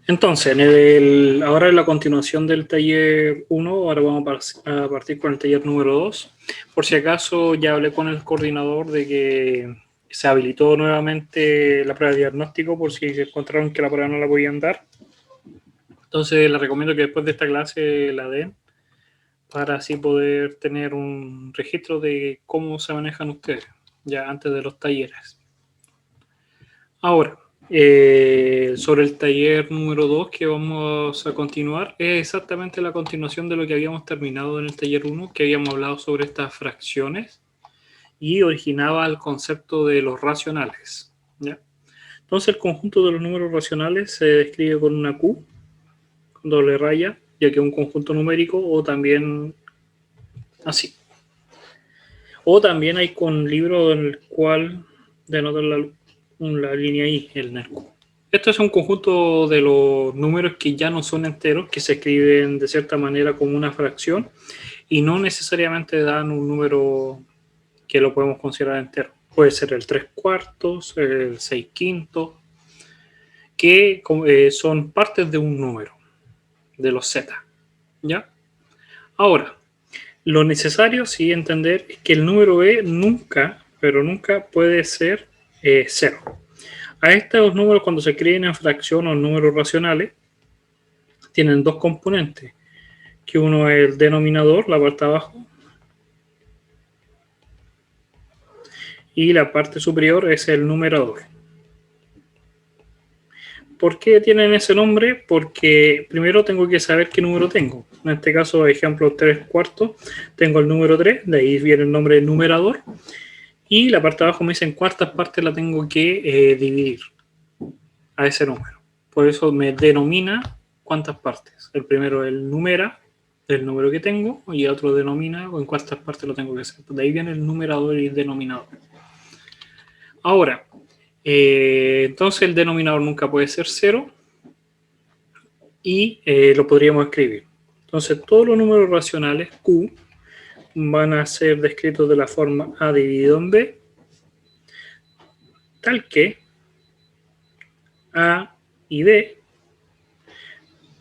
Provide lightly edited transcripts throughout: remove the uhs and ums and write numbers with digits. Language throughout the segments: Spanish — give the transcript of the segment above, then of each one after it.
Entonces, ahora en la continuación del taller 1, ahora vamos a partir con el taller número 2. Por si acaso ya hablé con el coordinador de que se habilitó nuevamente la prueba de diagnóstico por si se encontraron que la prueba no la podían dar. Entonces, les recomiendo que después de esta clase la den para así poder tener un registro de cómo se manejan ustedes ya antes de los talleres. Ahora, sobre el taller número 2 que vamos a continuar, es exactamente la continuación de lo que habíamos terminado en el taller 1, que habíamos hablado sobre estas fracciones y originaba el concepto de los racionales, ¿ya? Entonces, el conjunto de los números racionales se describe con una Q, con doble raya, ya que es un conjunto numérico, o también así. O también hay con libro en el cual denotan la línea I, el NERQ. Esto es un conjunto de los números que ya no son enteros, que se escriben de cierta manera como una fracción y no necesariamente dan un número que lo podemos considerar entero. Puede ser el 3/4, el 6/5, que son partes de un número, de los Z. ¿Ya? Ahora, lo necesario, sí, entender es que el número B nunca, pero nunca puede ser 0. A estos números, cuando se escriben en fracción o en números racionales, tienen dos componentes, que uno es el denominador, la parte de abajo, y la parte superior es el numerador. ¿Por qué tienen ese nombre? Porque primero tengo que saber qué número tengo. En este caso, ejemplo 3/4, tengo el número 3, de ahí viene el nombre de numerador, y la parte de abajo me dicen cuántas partes la tengo que dividir a ese número. Por eso me denomina cuántas partes. El primero el numera, el número que tengo, y el otro denomina en cuántas partes lo tengo que hacer. De ahí viene el numerador y el denominador. Ahora, entonces el denominador nunca puede ser 0 y lo podríamos escribir. Entonces todos los números racionales Q van a ser descritos de la forma A dividido en B, tal que A y B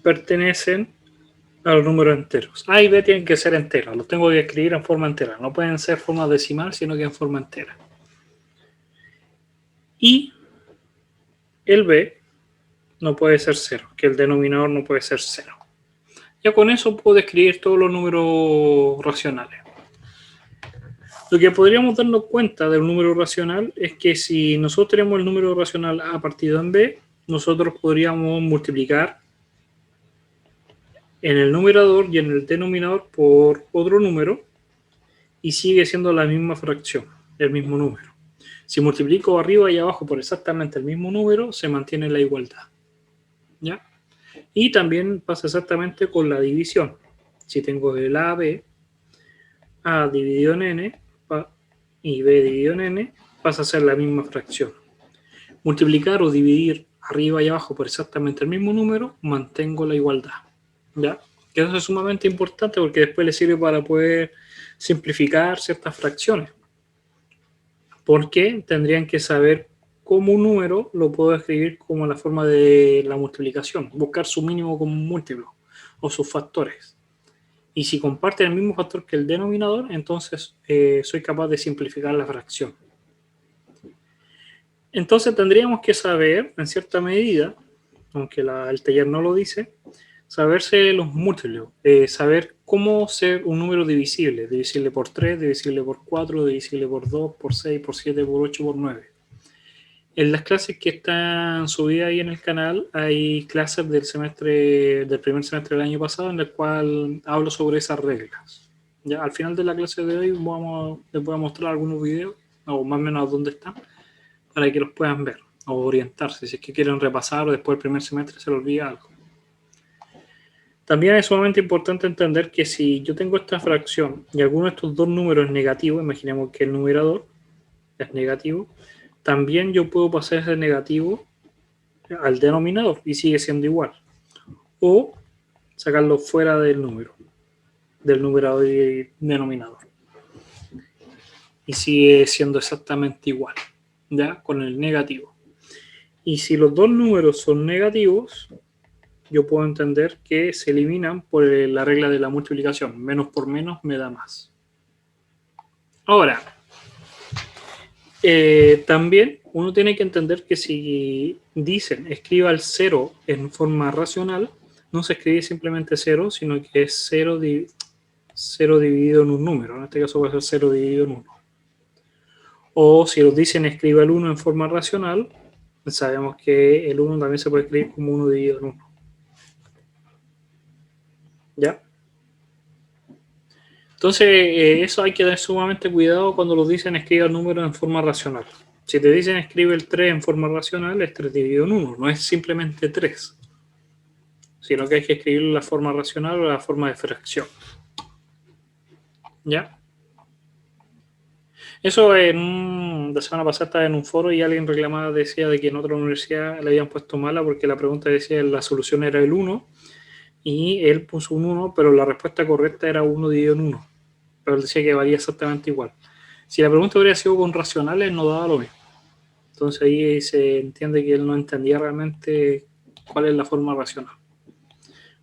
pertenecen a los números enteros. A y B tienen que ser enteros, los tengo que escribir en forma entera, no pueden ser forma decimal, sino que en forma entera. Y el B no puede ser 0, que el denominador no puede ser 0. Ya con eso puedo escribir todos los números racionales. Lo que podríamos darnos cuenta del número racional es que si nosotros tenemos el número racional A partido en B, nosotros podríamos multiplicar en el numerador y en el denominador por otro número y sigue siendo la misma fracción, el mismo número. Si multiplico arriba y abajo por exactamente el mismo número, se mantiene la igualdad. ¿Ya? Y también pasa exactamente con la división. Si tengo el AB, A dividido en N y B dividido en N, pasa a ser la misma fracción. Multiplicar o dividir arriba y abajo por exactamente el mismo número, mantengo la igualdad. ¿Ya? Que eso es sumamente importante porque después le sirve para poder simplificar ciertas fracciones. Porque tendrían que saber cómo un número lo puedo escribir como la forma de la multiplicación, buscar su mínimo común múltiplo o sus factores. Y si comparten el mismo factor que el denominador, entonces soy capaz de simplificar la fracción. Entonces tendríamos que saber, en cierta medida, aunque el taller no lo dice, saberse los múltiplos, saber cómo ser un número divisible por 3, divisible por 4, divisible por 2, por 6, por 7, por 8, por 9. En las clases que están subidas ahí en el canal, hay clases del primer semestre del año pasado, en el cual hablo sobre esas reglas. Ya al final de la clase de hoy les voy a mostrar algunos videos, o más o menos dónde están, para que los puedan ver o orientarse, si es que quieren repasar o después del primer semestre se les olvida algo. También es sumamente importante entender que si yo tengo esta fracción y alguno de estos dos números es negativo, imaginemos que el numerador es negativo, también yo puedo pasar ese negativo al denominador y sigue siendo igual. O sacarlo fuera del número, del numerador y denominador. Y sigue siendo exactamente igual, ¿ya? Con el negativo. Y si los dos números son negativos, yo puedo entender que se eliminan por la regla de la multiplicación. Menos por menos me da más. Ahora, también uno tiene que entender que si dicen escriba el 0 en forma racional, no se escribe simplemente 0, sino que es 0 dividido en un número. En este caso puede ser 0 dividido en 1. O si nos dicen escriba el 1 en forma racional, sabemos que el 1 también se puede escribir como 1 dividido en 1. ¿Ya? Entonces, eso hay que tener sumamente cuidado cuando los dicen escriba el número en forma racional. Si te dicen escribe el 3 en forma racional, es 3 dividido en 1, no es simplemente 3, sino que hay que escribirlo en la forma racional o en la forma de fracción. ¿Ya? Eso la semana pasada estaba en un foro y alguien reclamaba, decía de que en otra universidad le habían puesto mala porque la pregunta decía la solución era el 1 y él puso un 1, pero la respuesta correcta era 1 dividido en 1. Pero él decía que valía exactamente igual. Si la pregunta hubiera sido con racionales, no daba lo mismo. Entonces ahí se entiende que él no entendía realmente cuál es la forma racional.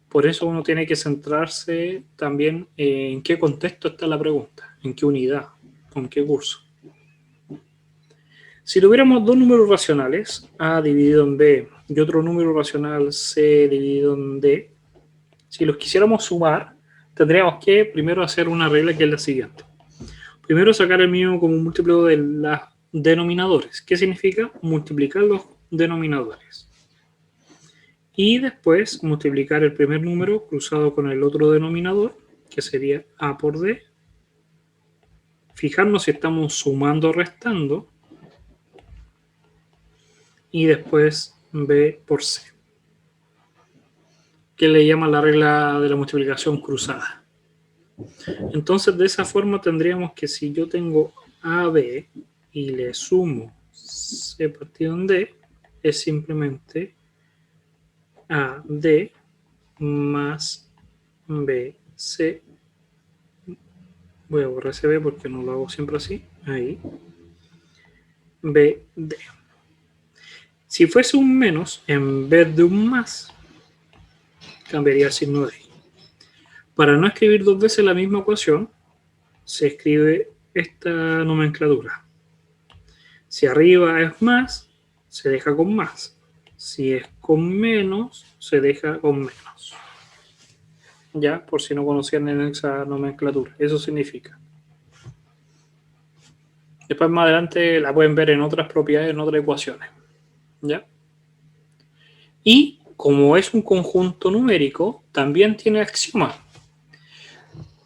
Por eso uno tiene que centrarse también en qué contexto está la pregunta, en qué unidad, con qué curso. Si tuviéramos dos números racionales, A dividido en B, y otro número racional, C dividido en D, si los quisiéramos sumar, tendríamos que primero hacer una regla que es la siguiente. Primero sacar el mínimo como múltiplo de los denominadores. ¿Qué significa? Multiplicar los denominadores. Y después multiplicar el primer número cruzado con el otro denominador, que sería A por D. Fijarnos si estamos sumando o restando. Y después B por C, que le llama la regla de la multiplicación cruzada. Entonces, de esa forma tendríamos que si yo tengo AB y le sumo C partido en D, es simplemente AD más BC. Voy a borrar ese B porque no lo hago siempre así. Ahí. BD. Si fuese un menos, en vez de un más, cambiaría el signo de ahí. Para no escribir dos veces la misma ecuación, se escribe esta nomenclatura. Si arriba es más, se deja con más. Si es con menos, se deja con menos. Ya, por si no conocían en esa nomenclatura. Eso significa. Después más adelante la pueden ver en otras propiedades, en otras ecuaciones. ¿Ya? Y como es un conjunto numérico, también tiene axiomas.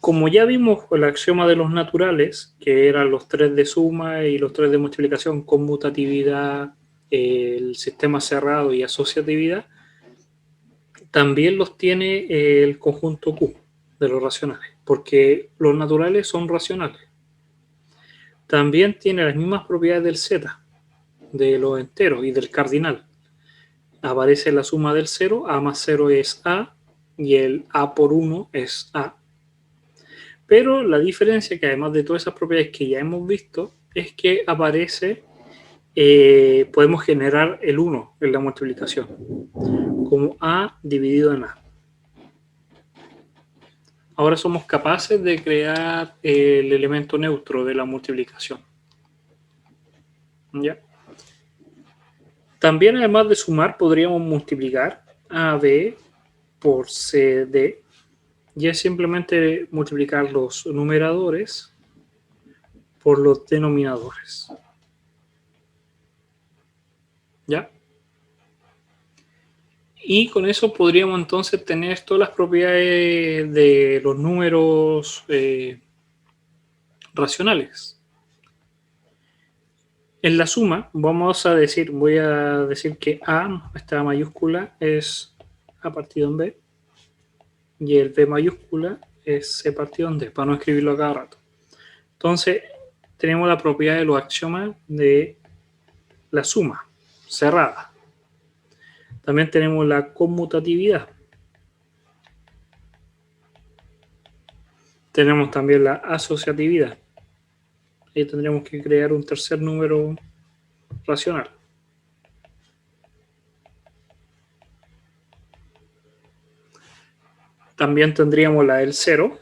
Como ya vimos con el axioma de los naturales, que eran los 3 de suma y los 3 de multiplicación, conmutatividad, el sistema cerrado y asociatividad, también los tiene el conjunto Q de los racionales, porque los naturales son racionales. También tiene las mismas propiedades del Z, de los enteros y del cardinal. Aparece la suma del 0, A más 0 es A, y el A por 1 es A. Pero la diferencia, que además de todas esas propiedades que ya hemos visto, es que aparece, podemos generar el 1 en la multiplicación, como A dividido en A. Ahora somos capaces de crear el elemento neutro de la multiplicación. ¿Ya? También, además de sumar, podríamos multiplicar AB por CD, y es simplemente multiplicar los numeradores por los denominadores. ¿Ya? Y con eso podríamos entonces tener todas las propiedades de los números racionales. En la suma voy a decir que A, esta mayúscula, es A partido en B, y el B mayúscula es C partido en D, para no escribirlo a cada rato. Entonces, tenemos la propiedad de los axiomas de la suma cerrada. También tenemos la conmutatividad. Tenemos también la asociatividad. Ahí tendríamos que crear un tercer número racional. También tendríamos la del 0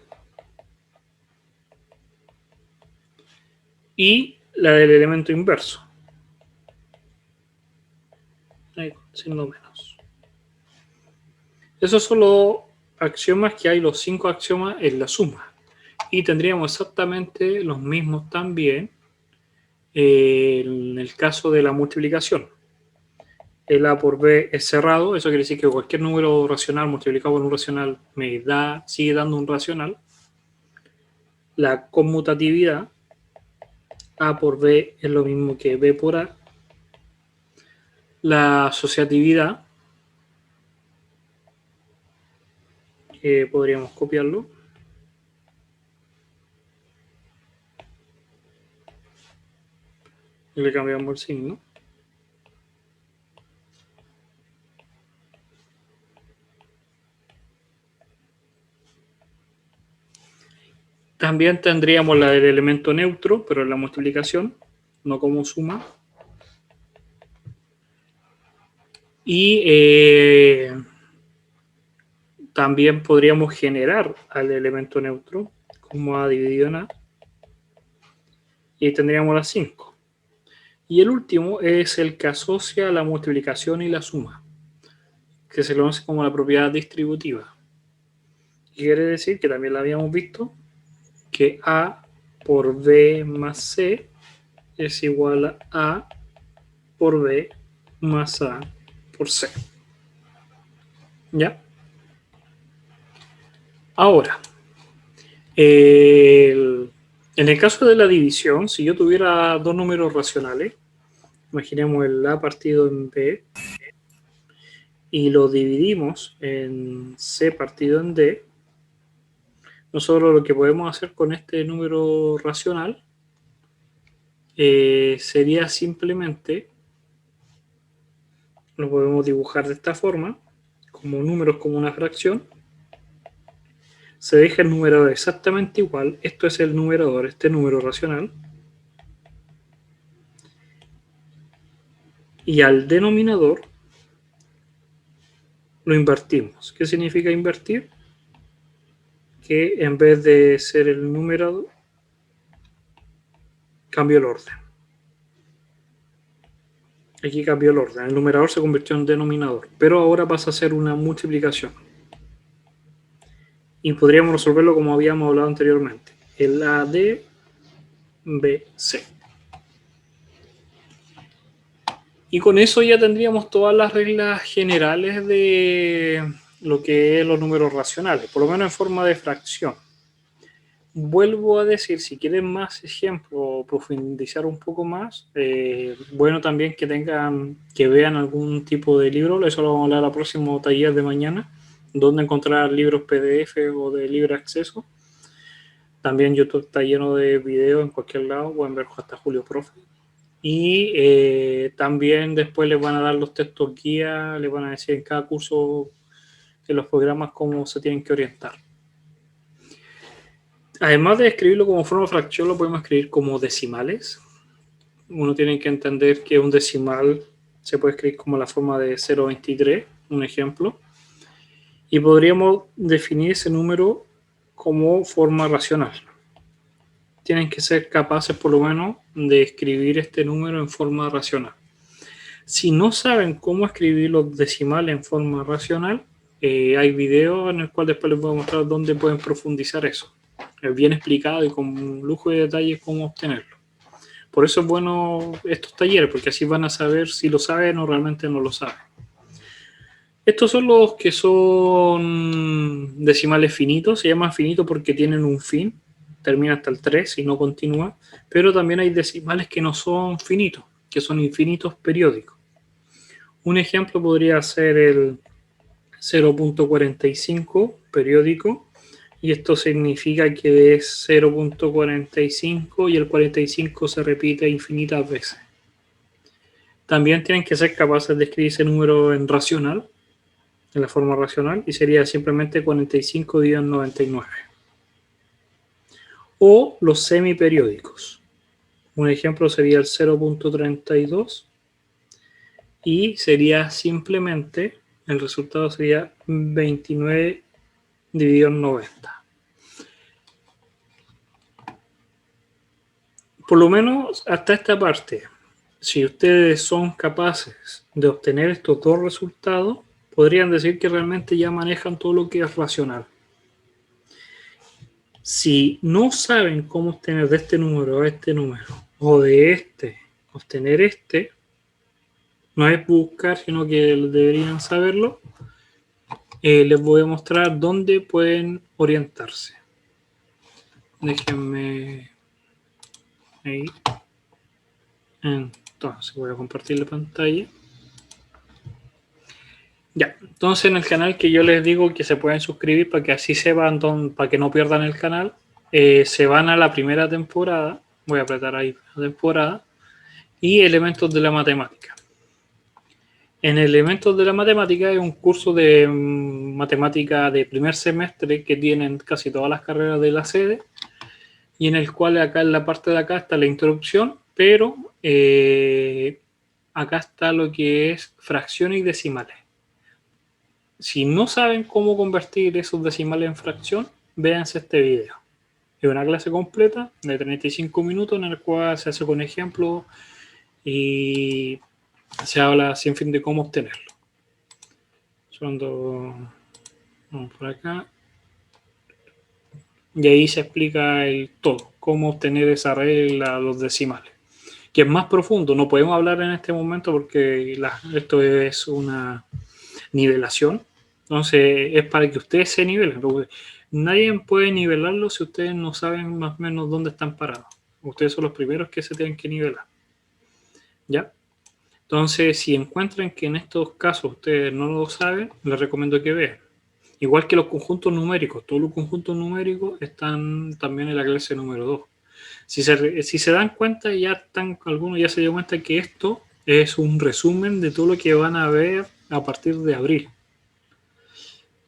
y la del elemento inverso. Ahí, signo menos. Esos son los axiomas que hay, los 5 axiomas en la suma. Y tendríamos exactamente los mismos también en el caso de la multiplicación. El A por B es cerrado, eso quiere decir que cualquier número racional multiplicado por un racional me da, sigue dando un racional. La conmutatividad, A por B es lo mismo que B por A. La asociatividad, podríamos copiarlo. Y le cambiamos el signo. También tendríamos la del elemento neutro, pero en la multiplicación, no como suma. Y también podríamos generar al elemento neutro como A dividido en A. Y tendríamos las 5. Y el último es el que asocia la multiplicación y la suma, que se conoce como la propiedad distributiva. Y quiere decir que también la habíamos visto, que A por B más C es igual a A por B más A por C. ¿Ya? Ahora, en el caso de la división, si yo tuviera dos números racionales, imaginemos el A partido en B y lo dividimos en C partido en D, nosotros lo que podemos hacer con este número racional sería simplemente, lo podemos dibujar de esta forma, como números como una fracción. Se deja el numerador exactamente igual. Esto es el numerador, este número racional. Y al denominador lo invertimos. ¿Qué significa invertir? Que en vez de ser el numerador, cambio el orden. Aquí cambió el orden. El numerador se convirtió en denominador, pero ahora pasa a ser una multiplicación. Y podríamos resolverlo como habíamos hablado anteriormente. El AD BC. Y con eso ya tendríamos todas las reglas generales de lo que es los números racionales, por lo menos en forma de fracción. Vuelvo a decir, si quieren más ejemplos, profundizar un poco más, bueno también que vean algún tipo de libro, eso lo vamos a hablar al próximo taller de mañana, donde encontrar libros PDF o de libre acceso. También YouTube está lleno de videos en cualquier lado, pueden ver hasta Julio Profe. Y también después les van a dar los textos guía, les van a decir en cada curso en los programas cómo se tienen que orientar. Además de escribirlo como forma de fracción, lo podemos escribir como decimales. Uno tiene que entender que un decimal se puede escribir como la forma de 0,23, un ejemplo. Y podríamos definir ese número como forma racional. Tienen que ser capaces por lo menos de escribir este número en forma racional. Si no saben cómo escribir los decimales en forma racional, hay videos en el cual después les voy a mostrar dónde pueden profundizar eso. Es bien explicado y con lujo de detalles cómo obtenerlo. Por eso es bueno estos talleres, porque así van a saber si lo saben o realmente no lo saben. Estos son los que son decimales finitos. Se llaman finitos porque tienen un fin. Termina hasta el 3 y no continúa. Pero también hay decimales que no son finitos, que son infinitos periódicos. Un ejemplo podría ser el 0.45 periódico. Y esto significa que es 0.45 y el 45 se repite infinitas veces. También tienen que ser capaces de escribir ese número en racional, en la forma racional, y sería simplemente 45 dividido en 99. O los semiperiódicos. Un ejemplo sería el 0.32 y sería simplemente, el resultado sería 29 dividido en 90. Por lo menos hasta esta parte, si ustedes son capaces de obtener estos dos resultados, podrían decir que realmente ya manejan todo lo que es racional. Si no saben cómo obtener de este número a este número, o de este obtener este, no es buscar, sino que deberían saberlo, les voy a mostrar dónde pueden orientarse. Déjenme ahí. Entonces voy a compartir la pantalla. Ya, entonces en el canal que yo les digo que se pueden suscribir para que así se van, para que no pierdan el canal, se van a la primera temporada. Voy a apretar ahí la temporada y elementos de la matemática. En elementos de la matemática es un curso de matemática de primer semestre que tienen casi todas las carreras de la sede y en el cual acá en la parte de acá está la introducción, pero acá está lo que es fracciones y decimales. Si no saben cómo convertir esos decimales en fracción, véanse este video. Es una clase completa de 35 minutos en el cual se hace con ejemplos y se habla sin fin de cómo obtenerlo. Vamos por acá. Y ahí se explica el todo, cómo obtener esa regla, los decimales. Que es más profundo, no podemos hablar en este momento porque esto es una nivelación. Entonces es para que ustedes se nivelen. Nadie puede nivelarlo si ustedes no saben más o menos dónde están parados. Ustedes son los primeros que se tienen que nivelar. ¿Ya? Entonces, si encuentran que en estos casos ustedes no lo saben, les recomiendo que vean. Igual que los conjuntos numéricos. Todos los conjuntos numéricos están también en la clase número 2. Si se dan cuenta, algunos ya se dieron cuenta que esto es un resumen de todo lo que van a ver a partir de abril.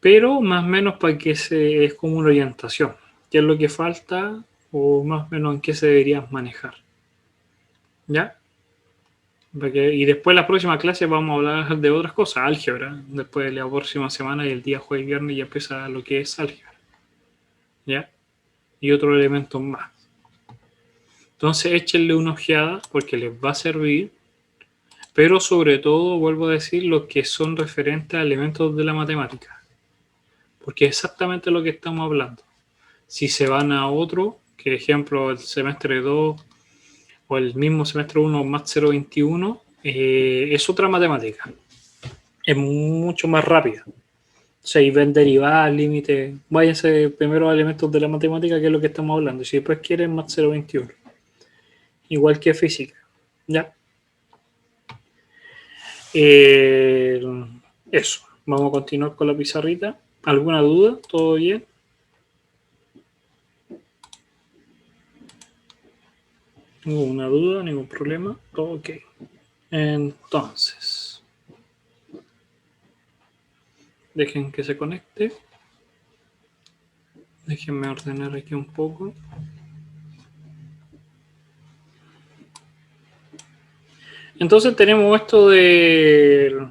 Pero más o menos para que es como una orientación. ¿Qué es lo que falta? O más o menos en qué se deberían manejar. ¿Ya? Y después la próxima clase vamos a hablar de otras cosas, álgebra. Después de la próxima semana y el día jueves y viernes ya empieza lo que es álgebra. ¿Ya? Y otros elementos más. Entonces échenle una ojeada porque les va a servir. Pero sobre todo, vuelvo a decir, los que son referentes a elementos de la matemática. Porque es exactamente lo que estamos hablando. Si se van a otro, que ejemplo el semestre 2 o el mismo semestre 1 más 021, es otra matemática. Es mucho más rápida. O sea, y ven derivadas, límites. Váyanse primero a elementos de la matemática, que es lo que estamos hablando. Si después quieren más 021. Igual que física. ¿Ya? Eso. Vamos a continuar con la pizarrita. ¿Alguna duda? ¿Todo bien? Ninguna duda, ningún problema. Todo ok. Entonces, dejen que se conecte. Déjenme ordenar aquí un poco. Entonces tenemos esto de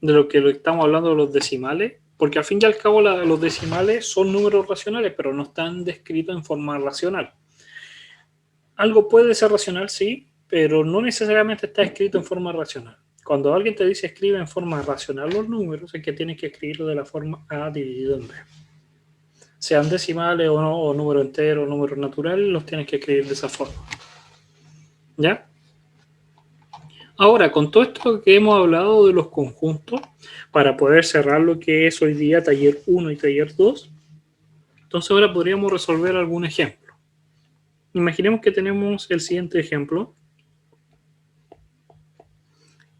lo que estamos hablando de los decimales, porque al fin y al cabo los decimales son números racionales, pero no están descritos en forma racional. Algo puede ser racional, sí, pero no necesariamente está escrito en forma racional. Cuando alguien te dice escribe en forma racional los números, es que tienes que escribirlo de la forma A dividido en B. Sean decimales o no, o números enteros, o números naturales, los tienes que escribir de esa forma. ¿Ya? Ahora, con todo esto que hemos hablado de los conjuntos, para poder cerrar lo que es hoy día taller 1 y taller 2, entonces ahora podríamos resolver algún ejemplo. Imaginemos que tenemos el siguiente ejemplo.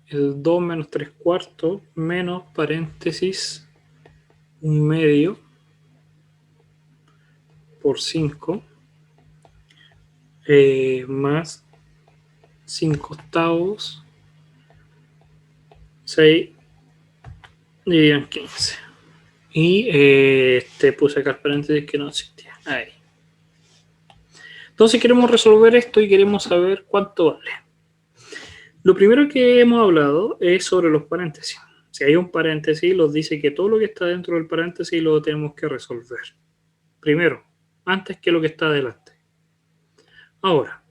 El 2 menos 3 cuartos menos paréntesis 1 medio por 5 más 5 octavos 6 dividido en 15. Y puse acá el paréntesis que no existía. Ahí. Entonces queremos resolver esto y queremos saber cuánto vale. Lo primero que hemos hablado es sobre los paréntesis. Si hay un paréntesis, nos dice que todo lo que está dentro del paréntesis lo tenemos que resolver. Primero, antes que lo que está adelante. Ahora,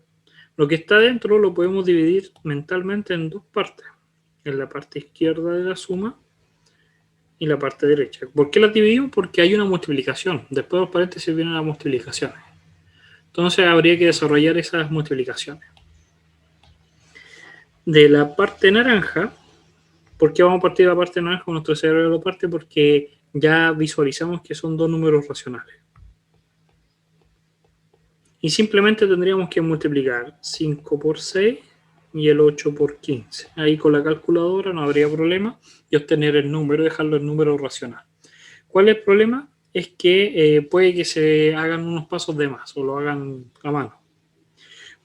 lo que está dentro lo podemos dividir mentalmente en dos partes. En la parte izquierda de la suma y la parte derecha. ¿Por qué las dividimos? Porque hay una multiplicación. Después de los paréntesis vienen las multiplicaciones. Entonces habría que desarrollar esas multiplicaciones. De la parte naranja, ¿por qué vamos a partir de la parte naranja con nuestro cerebro lo parte? Porque ya visualizamos que son dos números racionales. Y simplemente tendríamos que multiplicar 5 por 6 y el 8 por 15. Ahí con la calculadora no habría problema y obtener el número, dejarlo en número racional. ¿Cuál es el problema? Es que puede que se hagan unos pasos de más o lo hagan a mano.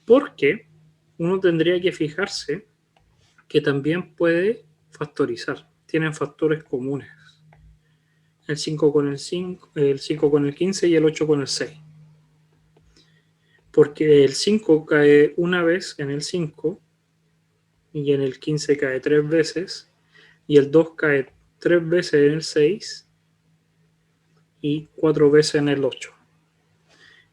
Porque uno tendría que fijarse que también puede factorizar. Tienen factores comunes. El 5 con el 5, el 5 con el 15 y el 8 con el 6. Porque el 5 cae una vez en el 5 y en el 15 cae 3 veces y el 2 cae 3 veces en el 6 y 4 veces en el 8.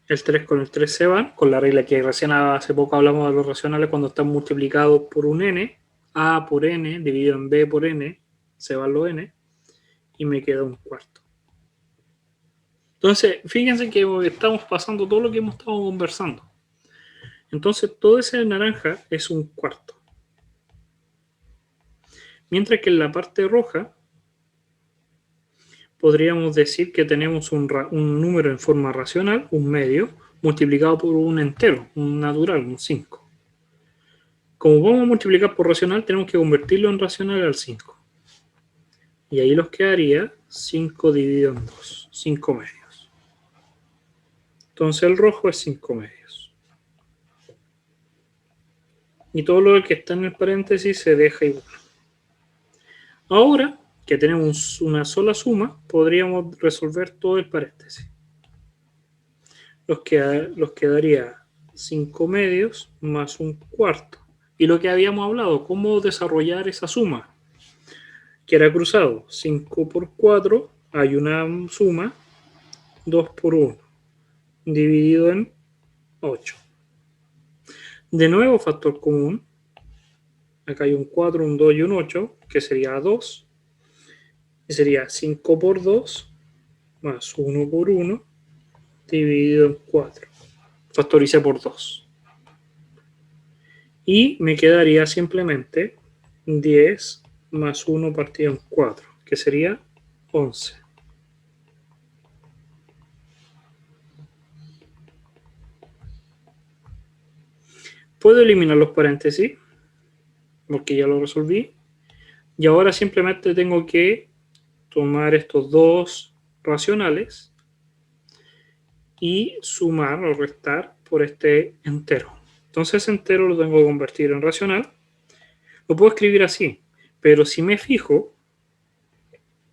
El 3 con el 3 se van, con la regla que recién hace poco hablamos de los racionales cuando están multiplicados por un n, a por n dividido en b por n, se van los n y me queda un cuarto. Entonces, fíjense que estamos pasando todo lo que hemos estado conversando. Entonces, todo ese naranja es un cuarto. Mientras que en la parte roja podríamos decir que tenemos un número en forma racional, un medio, multiplicado por un entero, un natural, un 5. Como vamos a multiplicar por racional, tenemos que convertirlo en racional al 5. Y ahí nos quedaría 5 dividido en 2, 5 medios. Entonces el rojo es 5 medios. Y todo lo que está en el paréntesis se deja igual. Ahora que tenemos una sola suma, podríamos resolver todo el paréntesis. Nos quedaría 5 medios más un cuarto. Y lo que habíamos hablado, cómo desarrollar esa suma, que era cruzado. 5 por 4, hay una suma, 2 por 1, dividido en 8. De nuevo, factor común. Acá hay un 4, un 2 y un 8, que sería 2. Y sería 5 por 2 más 1 por 1 dividido en 4. Factoricé por 2. Y me quedaría simplemente 10 más 1 partido en 4, que sería 11. Puedo eliminar los paréntesis, porque ya lo resolví. Y ahora simplemente tengo que tomar estos dos racionales y sumar o restar por este entero. Entonces ese entero lo tengo que convertir en racional. Lo puedo escribir así, pero si me fijo,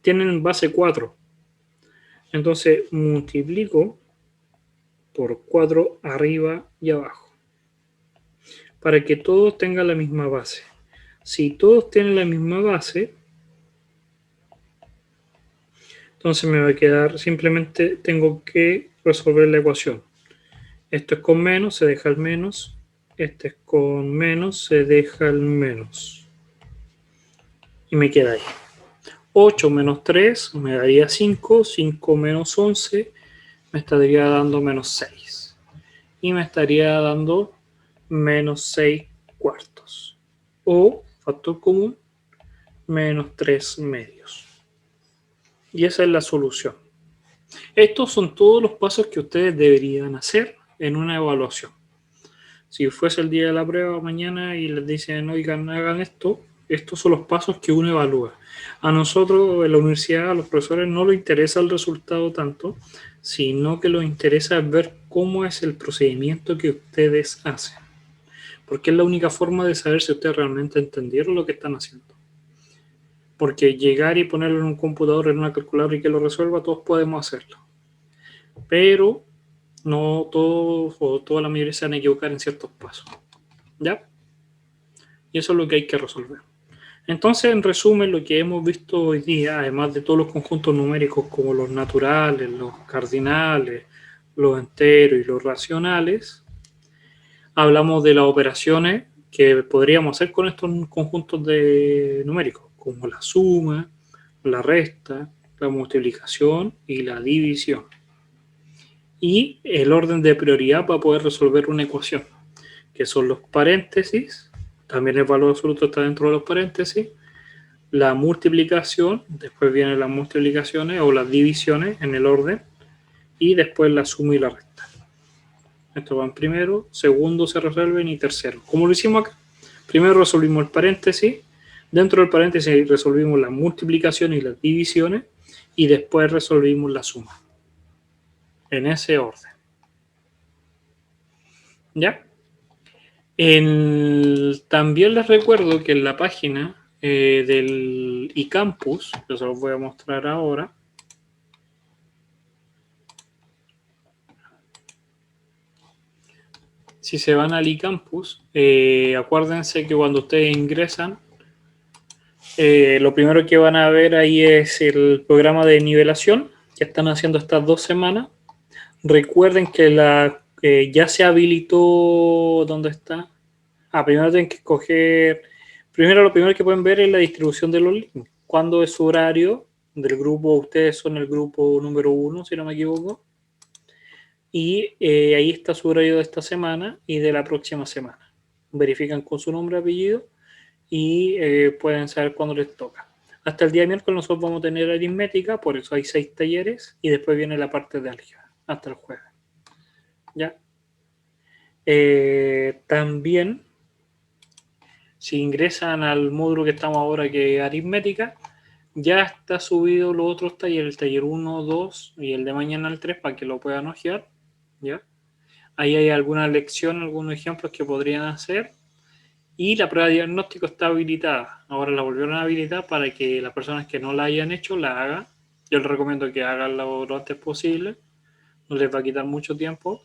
tienen base 4. Entonces multiplico por 4 arriba y abajo, para que todos tengan la misma base. Si todos tienen la misma base, entonces me va a quedar, simplemente tengo que resolver la ecuación. Esto es con menos, se deja el menos. Este es con menos, se deja el menos. Y me queda ahí. 8 menos 3 me daría 5. 5 menos 11 me estaría dando menos 6. Y me estaría dando menos 6 cuartos. O, factor común, menos 3 medios. Y esa es la solución. Estos son todos los pasos que ustedes deberían hacer en una evaluación. Si fuese el día de la prueba mañana y les dicen, oigan, hagan esto, estos son los pasos que uno evalúa. A nosotros en la universidad, a los profesores, no les interesa el resultado tanto, sino que les interesa ver cómo es el procedimiento que ustedes hacen. Porque es la única forma de saber si ustedes realmente entendieron lo que están haciendo. Porque llegar y ponerlo en un computador, en una calculadora y que lo resuelva, todos podemos hacerlo. Pero no todos o toda la mayoría se van a equivocar en ciertos pasos. ¿Ya? Y eso es lo que hay que resolver. Entonces, en resumen, lo que hemos visto hoy día, además de todos los conjuntos numéricos como los naturales, los cardinales, los enteros y los racionales, hablamos de las operaciones que podríamos hacer con estos conjuntos de numéricos, como la suma, la resta, la multiplicación y la división. Y el orden de prioridad para poder resolver una ecuación, que son los paréntesis, también el valor absoluto está dentro de los paréntesis, la multiplicación, después vienen las multiplicaciones o las divisiones en el orden, y después la suma y la resta. Esto van primero, segundo se resuelven y tercero. Como lo hicimos acá, primero resolvimos el paréntesis, dentro del paréntesis resolvimos la multiplicación y las divisiones, y después resolvimos la suma. En ese orden. ¿Ya? También les recuerdo que en la página del eCampus, que se los voy a mostrar ahora, si se van al eCampus, acuérdense que cuando ustedes ingresan, lo primero que van a ver ahí es el programa de nivelación que están haciendo estas 2 semanas. Recuerden que ya se habilitó. ¿Dónde está? Primero tienen que escoger. Primero, lo primero que pueden ver es la distribución de los links. ¿Cuándo es su horario del grupo? Ustedes son el grupo número 1, si no me equivoco. Y ahí está su horario de esta semana y de la próxima semana. Verifican con su nombre, apellido y pueden saber cuándo les toca. Hasta el día miércoles nosotros vamos a tener aritmética, por eso hay 6 talleres y después viene la parte de álgebra, hasta el jueves. ¿Ya? También, si ingresan al módulo que estamos ahora, que es aritmética, ya está subido los otros talleres, el taller 1, 2 y el de mañana el 3, para que lo puedan ojear. ¿Ya? Ahí hay alguna lección, algunos ejemplos que podrían hacer. Y la prueba de diagnóstico está habilitada. Ahora la volvieron a habilitar para que las personas que no la hayan hecho la hagan. Yo les recomiendo que hagan lo antes posible. No les va a quitar mucho tiempo.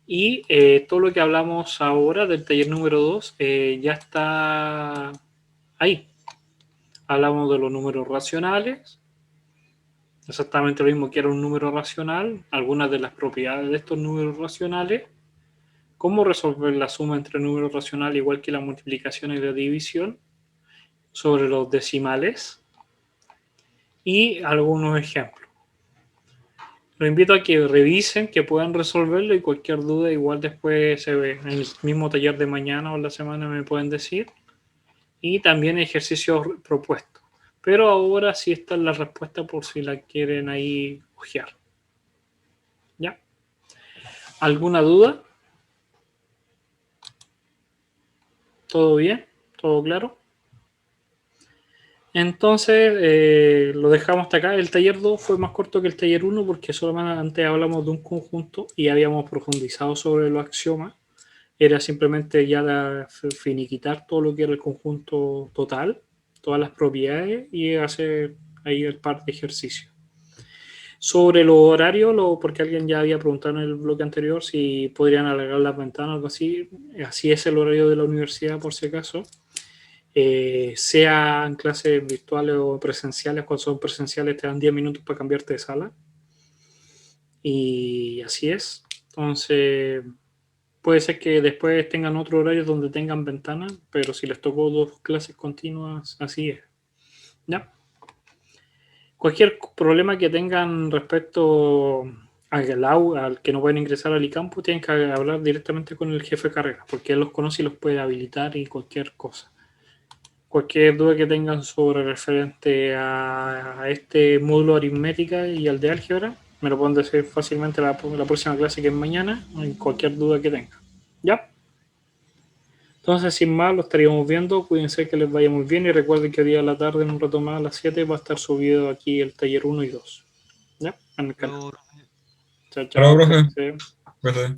Y todo lo que hablamos ahora del taller número 2 ya está ahí. Hablamos de los números racionales. Exactamente lo mismo que era un número racional. Algunas de las propiedades de estos números racionales. Cómo resolver la suma entre números racionales, igual que la multiplicación y la división, sobre los decimales y algunos ejemplos. Los invito a que revisen, que puedan resolverlo y cualquier duda igual después se ve en el mismo taller de mañana o en la semana me pueden decir. Y también ejercicios propuestos. Pero ahora sí está la respuesta por si la quieren ahí ojear. ¿Ya? ¿Alguna duda? ¿Todo bien? ¿Todo claro? Entonces lo dejamos hasta acá. El taller 2 fue más corto que el taller 1 porque solamente hablamos de un conjunto y habíamos profundizado sobre los axiomas. Era simplemente ya finiquitar todo lo que era el conjunto total, todas las propiedades y hacer ahí el par de ejercicios. Sobre los horarios, porque alguien ya había preguntado en el bloque anterior si podrían alargar las ventanas o algo así. Así es el horario de la universidad, por si acaso. Sean clases virtuales o presenciales. Cuando son presenciales te dan 10 minutos para cambiarte de sala. Y así es. Entonces, puede ser que después tengan otro horario donde tengan ventanas, pero si les tocó 2 clases continuas, así es. ¿Ya? Cualquier problema que tengan respecto al que no pueden ingresar al eCampus, tienen que hablar directamente con el jefe de carrera, porque él los conoce y los puede habilitar y cualquier cosa. Cualquier duda que tengan sobre referente a este módulo aritmética y al de álgebra, me lo pueden decir fácilmente la próxima clase, que es mañana, en cualquier duda que tengan. ¿Ya? Entonces, sin más, lo estaríamos viendo. Cuídense, que les vaya muy bien y recuerden que día a la tarde, en un rato más, a las 7, va a estar subido aquí el taller 1 y 2. ¿Ya? En el canal. Chao, chao. Hola, profe.